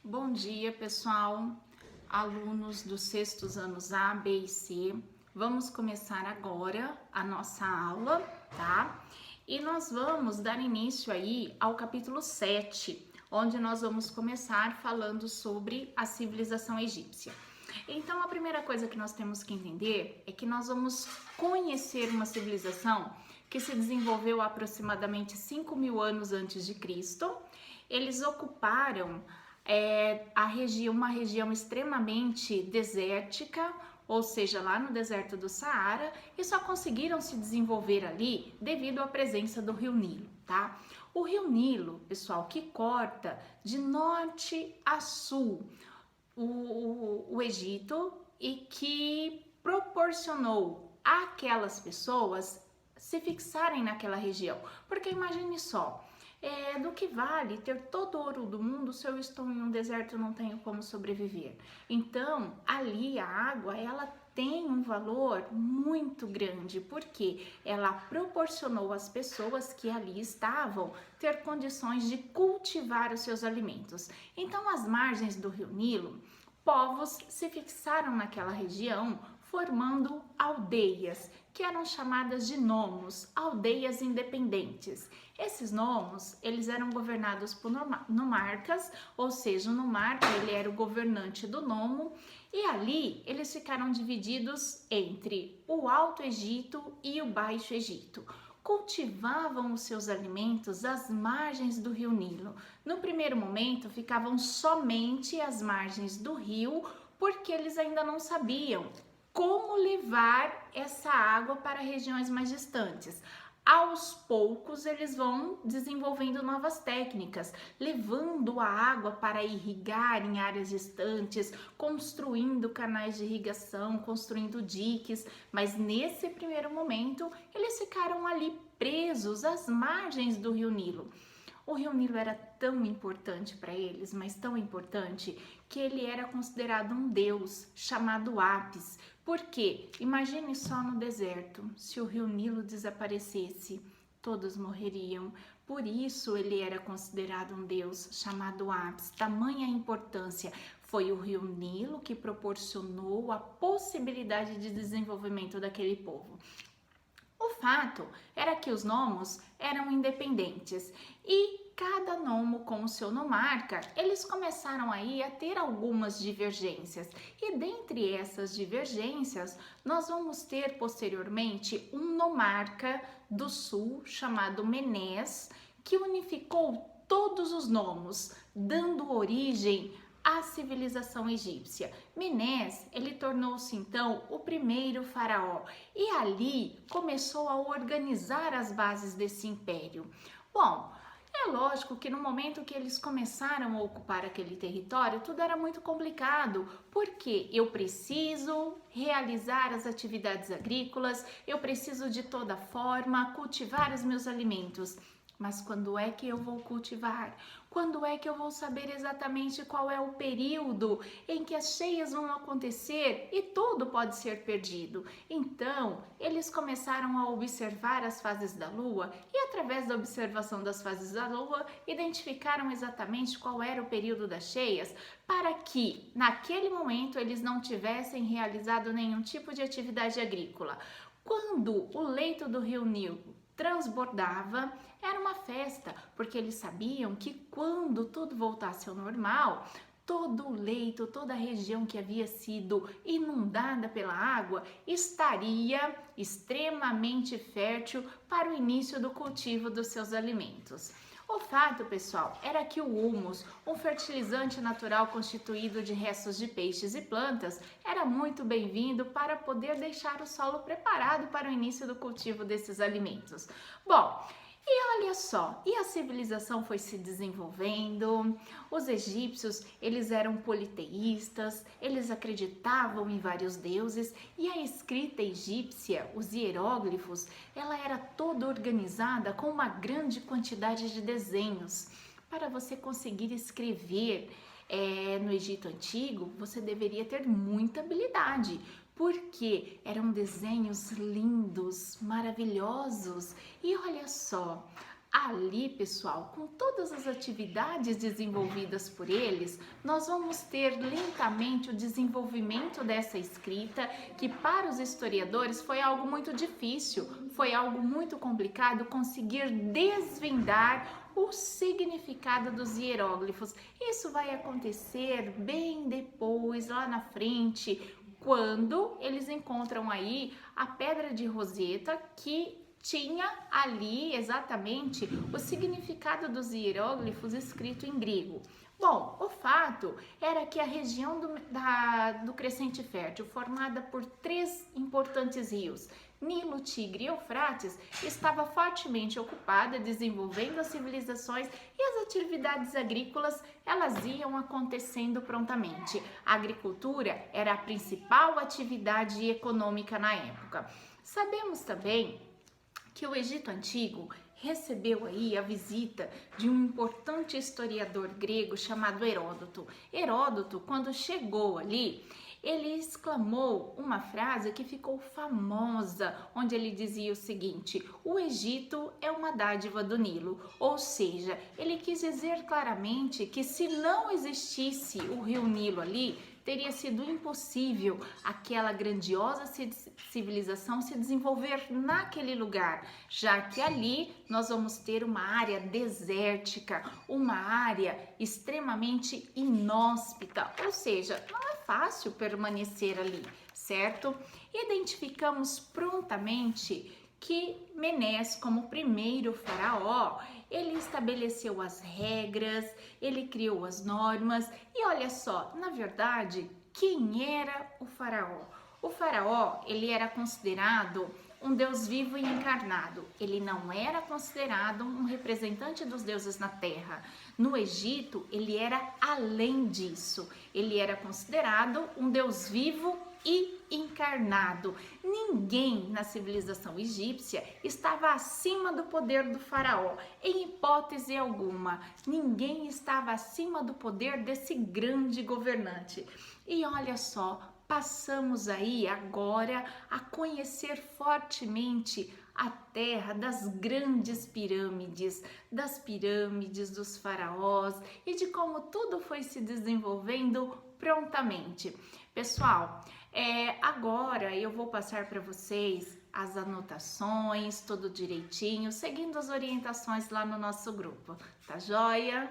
Bom dia, pessoal, alunos dos sextos anos A, B e C. Vamos começar agora a nossa aula, tá? E nós vamos dar início aí ao capítulo 7, onde nós vamos começar falando sobre a civilização egípcia. Então, a primeira coisa que nós temos que entender é que nós vamos conhecer uma civilização que se desenvolveu aproximadamente 5.000 anos antes de Cristo. Eles ocuparam uma região extremamente desértica, ou seja, lá no deserto do Saara, e só conseguiram se desenvolver ali devido à presença do rio Nilo, tá? O rio Nilo, pessoal, que corta de norte a sul o Egito e que proporcionou àquelas pessoas se fixarem naquela região. Porque imagine só, do que vale ter todo o ouro do mundo se eu estou em um deserto e não tenho como sobreviver? Então, ali a água, ela tem um valor muito grande, porque ela proporcionou às pessoas que ali estavam ter condições de cultivar os seus alimentos. Então, às margens do rio Nilo, povos se fixaram naquela região, formando aldeias, que eram chamadas de nomos, aldeias independentes. Esses nomos, eles eram governados por nomarcas, ou seja, o nomarca, ele era o governante do nomo, e ali eles ficaram divididos entre o Alto Egito e o Baixo Egito. Cultivavam os seus alimentos às margens do rio Nilo. No primeiro momento, ficavam somente às margens do rio, porque eles ainda não sabiam como levar essa água para regiões mais distantes. Aos poucos, eles vão desenvolvendo novas técnicas, levando a água para irrigar em áreas distantes, construindo canais de irrigação, construindo diques, mas nesse primeiro momento, eles ficaram ali presos às margens do rio Nilo. O rio Nilo era tão importante para eles, mas tão importante, que ele era considerado um deus chamado Apis. Por quê? Imagine só no deserto, se o rio Nilo desaparecesse, todos morreriam. Por isso ele era considerado um deus chamado Apis. Tamanha importância. Foi o rio Nilo que proporcionou a possibilidade de desenvolvimento daquele povo. O fato era que os nomos eram independentes e cada nomo com o seu nomarca, eles começaram aí a ter algumas divergências. E dentre essas divergências, nós vamos ter posteriormente um nomarca do sul chamado Menés, que unificou todos os nomos, dando origem à civilização egípcia. Menés, ele tornou-se então o primeiro faraó e ali começou a organizar as bases desse império. Bom, é lógico que no momento que eles começaram a ocupar aquele território, tudo era muito complicado, porque eu preciso realizar as atividades agrícolas, eu preciso de toda forma cultivar os meus alimentos. Mas quando é que eu vou cultivar? Quando é que eu vou saber exatamente qual é o período em que as cheias vão acontecer e tudo pode ser perdido? Então, eles começaram a observar as fases da lua e, através da observação das fases da lua, identificaram exatamente qual era o período das cheias para que, naquele momento, eles não tivessem realizado nenhum tipo de atividade agrícola. Quando o leito do rio Nilo transbordava, era uma festa, porque eles sabiam que quando tudo voltasse ao normal, todo o leito, toda a região que havia sido inundada pela água estaria extremamente fértil para o início do cultivo dos seus alimentos. O fato, pessoal, era que o humus, um fertilizante natural constituído de restos de peixes e plantas, era muito bem-vindo para poder deixar o solo preparado para o início do cultivo desses alimentos. Bom, e olha só, e a civilização foi se desenvolvendo, os egípcios, eles eram politeístas, eles acreditavam em vários deuses e a escrita egípcia, os hieróglifos, ela era toda organizada com uma grande quantidade de desenhos. Para você conseguir escrever no Egito Antigo, você deveria ter muita habilidade, porque eram desenhos lindos, maravilhosos. E olha só, Ali, pessoal, com todas as atividades desenvolvidas por eles, nós vamos ter lentamente o desenvolvimento dessa escrita, que para os historiadores foi algo muito difícil, foi algo muito complicado conseguir desvendar o significado dos hieróglifos. Isso vai acontecer bem depois, lá na frente, quando eles encontram aí a Pedra de Roseta, que tinha ali exatamente o significado dos hieróglifos escrito em grego. Bom, o fato era que a região do Crescente Fértil, formada por 3 importantes rios, Nilo, Tigre e Eufrates, estava fortemente ocupada desenvolvendo as civilizações e as atividades agrícolas, elas iam acontecendo prontamente. A agricultura era a principal atividade econômica na época. Sabemos também que o Egito Antigo recebeu aí a visita de um importante historiador grego chamado Heródoto. Heródoto, quando chegou ali, ele exclamou uma frase que ficou famosa, onde ele dizia o seguinte: o Egito é uma dádiva do Nilo. Ou seja, ele quis dizer claramente que se não existisse o rio Nilo ali, teria sido impossível aquela grandiosa civilização se desenvolver naquele lugar, já que ali nós vamos ter uma área desértica, uma área extremamente inóspita, ou seja, não é fácil permanecer ali, certo? Identificamos prontamente que Menés, como primeiro faraó, ele estabeleceu as regras, ele criou as normas e olha só, na verdade, quem era o faraó? O faraó, ele era considerado um deus vivo e encarnado. Ele não era considerado um representante dos deuses na terra. No Egito, ele era além disso. Ele era considerado um deus vivo e encarnado. Ninguém na civilização egípcia estava acima do poder do faraó, em hipótese alguma. Ninguém estava acima do poder desse grande governante. E olha só, passamos aí agora a conhecer fortemente a terra das grandes pirâmides, das pirâmides dos faraós e de como tudo foi se desenvolvendo prontamente. Pessoal, agora eu vou passar para vocês as anotações, tudo direitinho, seguindo as orientações lá no nosso grupo, tá joia?